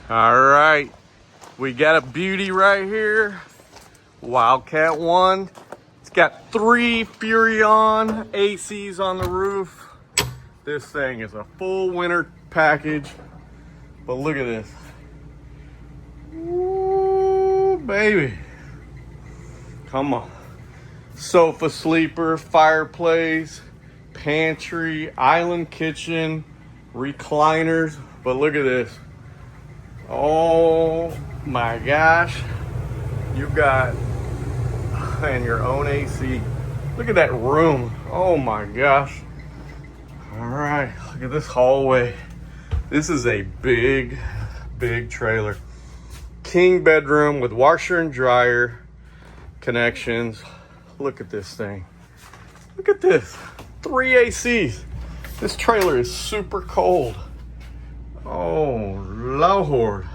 All right, we got a beauty right here. Wildcat 1. It's got 3 Furrion ACs on the roof. This thing is a full winter package. But look at this. Ooh, baby. Come on. Sofa sleeper, fireplace, pantry, island kitchen, recliners. But look at this. Oh my gosh. You got and your own AC. Look at that room. Oh my gosh. All right, look at this hallway. This is a big trailer. King bedroom with washer and dryer connections. Look at this thing. Look at this. 3 ACs. This trailer is super cold. Oh, Lord.